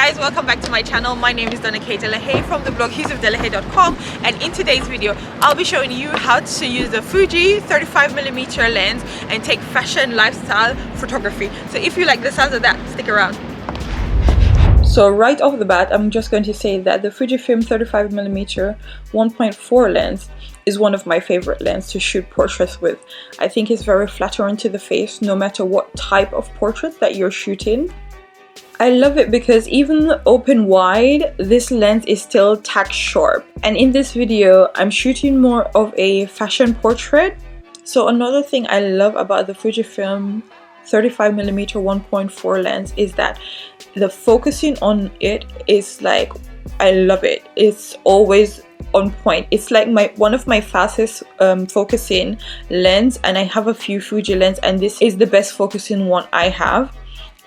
guys, welcome back to my channel. My name is Donna K. Delahaye from the blog hughesofdelahaye.com, and in today's video I'll be showing you how to use the Fuji 35mm lens and take fashion lifestyle photography. So if you like the sounds of that, stick around. So right off the bat, I'm just going to say that the Fujifilm 35mm 1.4 lens is one of my favorite lenses to shoot portraits with. I think it's very flattering to the face no matter what type of portrait that you're shooting. I love it because even open wide, this lens is still tack sharp. And in this video, I'm shooting more of a fashion portrait. So another thing I love about the Fujifilm 35mm 1.4 lens is that the focusing on it is like, I love it. It's always on point. It's like one of my fastest focusing lens, and I have a few Fuji lens, and this is the best focusing one I have.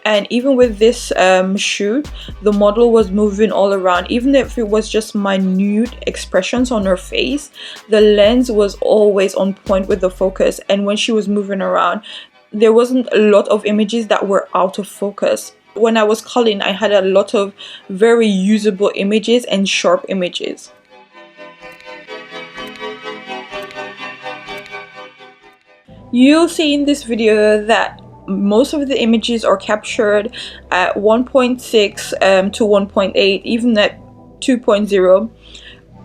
And even with this shoot, the model was moving all around. Even if it was just minute expressions on her face, the lens was always on point with the focus. And when she was moving around, there wasn't a lot of images that were out of focus. When I was culling, I had a lot of very usable images and sharp images. You'll see in this video that most of the images are captured at 1.6 to 1.8, even at 2.0.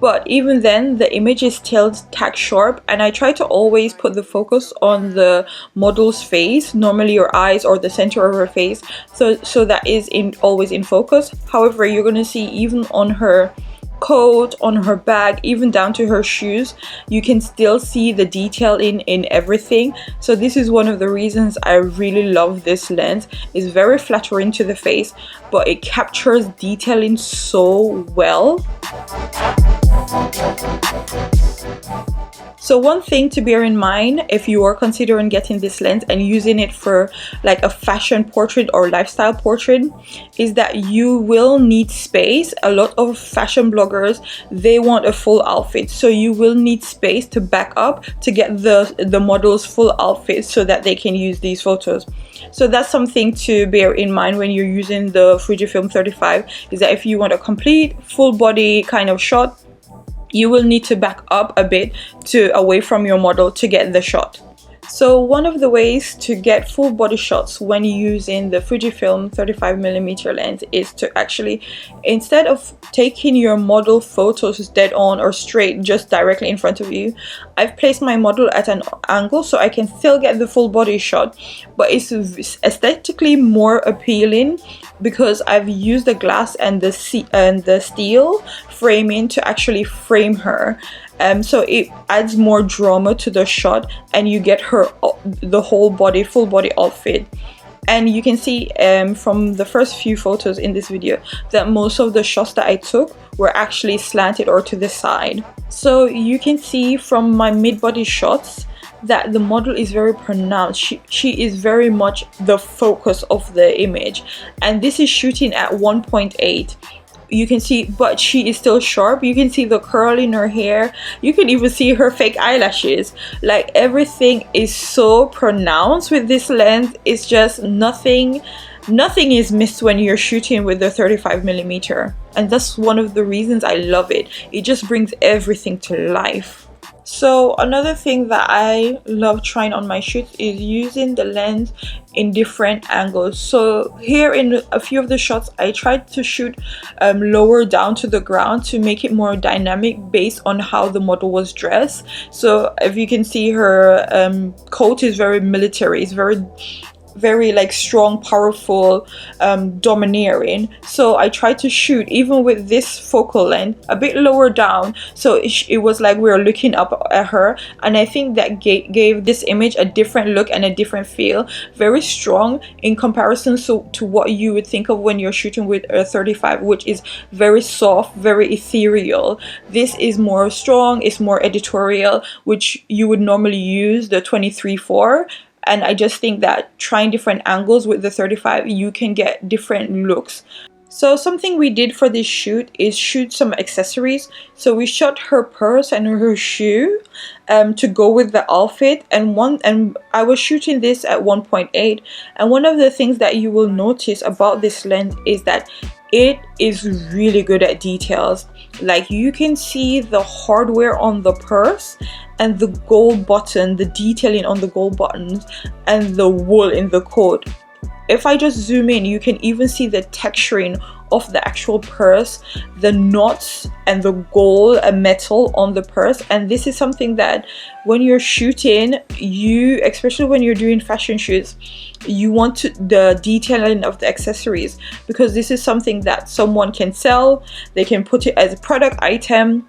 But even then, the image is still tack sharp, and I try to always put the focus on the model's face, normally her eyes or the center of her face, so that is always in focus. However, you're going to see even on her coat, on her bag, even down to her shoes, you can still see the detail in everything. So this is one of the reasons I really love this lens. It's very flattering to the face, but it captures detailing so well. So one thing to bear in mind if you are considering getting this lens and using it for like a fashion portrait or lifestyle portrait is that you will need space. A lot of fashion bloggers, they want a full outfit, so you will need space to back up to get the model's full outfit so that they can use these photos. So that's something to bear in mind when you're using the Fujifilm 35, is that if you want a complete full body kind of shot, you will need to back up a bit away from your model to get the shot. So one of the ways to get full body shots when using the Fujifilm 35mm lens is to actually, instead of taking your model photos dead on or straight just directly in front of you, I've placed my model at an angle so I can still get the full body shot, but it's aesthetically more appealing because I've used the glass and the steel framing to actually frame her. So it adds more drama to the shot, and you get her the whole body, full body outfit. And you can see from the first few photos in this video that most of the shots that I took were actually slanted or to the side. So you can see from my mid-body shots that the model is very pronounced. She is very much the focus of the image, and this is shooting at 1.8. You can see, but she is still sharp. You can see the curl in her hair. You can even see her fake eyelashes. Like, everything is so pronounced with this lens. It's just nothing is missed when you're shooting with the 35mm, and that's one of the reasons I love it. It just brings everything to life. So another thing that I love trying on my shoots is using the lens in different angles. So here in a few of the shots, I tried to shoot lower down to the ground to make it more dynamic based on how the model was dressed. So if you can see, her coat is very military. It's very like strong, powerful, domineering. So I tried to shoot even with this focal length a bit lower down, so it was like we were looking up at her, and I think that gave this image a different look and a different feel, very strong in comparison to what you would think of when you're shooting with a 35, which is very soft, very ethereal. This is more strong, it's more editorial, which you would normally use the 23 for. And I just think that trying different angles with the 35, you can get different looks. So something we did for this shoot is shoot some accessories. So we shot her purse and her shoe to go with the outfit, and I was shooting this at 1.8, and one of the things that you will notice about this lens is that it is really good at details. Like, you can see the hardware on the purse and the gold button, the detailing on the gold buttons, and the wool in the coat. If I just zoom in, you can even see the texturing of the actual purse, the knots and the gold and metal on the purse. And this is something that when you're shooting, especially when you're doing fashion shoots, you want the detailing of the accessories, because this is something that someone can sell. They can put it as a product item.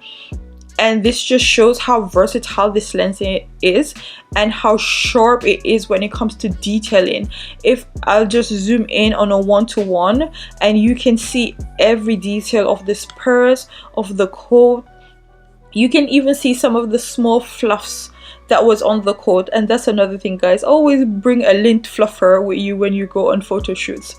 And this just shows how versatile this lens is and how sharp it is when it comes to detailing. If I'll just zoom in on a 1:1, and you can see every detail of this purse, of the coat. You can even see some of the small fluffs that was on the coat. And that's another thing, guys, always bring a lint fluffer with you when you go on photo shoots.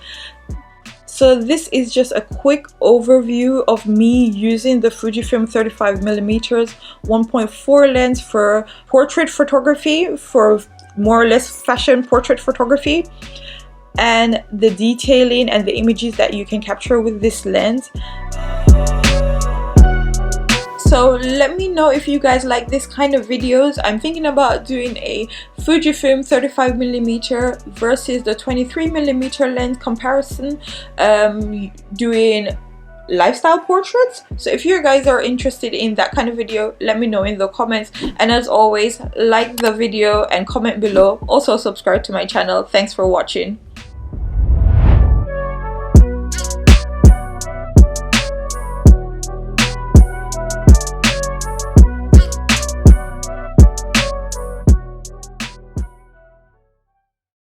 So this is just a quick overview of me using the Fujifilm 35mm 1.4 lens for portrait photography, for more or less fashion portrait photography, and the detailing and the images that you can capture with this lens. So let me know if you guys like this kind of videos. I'm thinking about doing a Fujifilm 35mm versus the 23mm lens comparison, doing lifestyle portraits. So if you guys are interested in that kind of video, let me know in the comments. And as always, like the video and comment below. Also subscribe to my channel. Thanks for watching.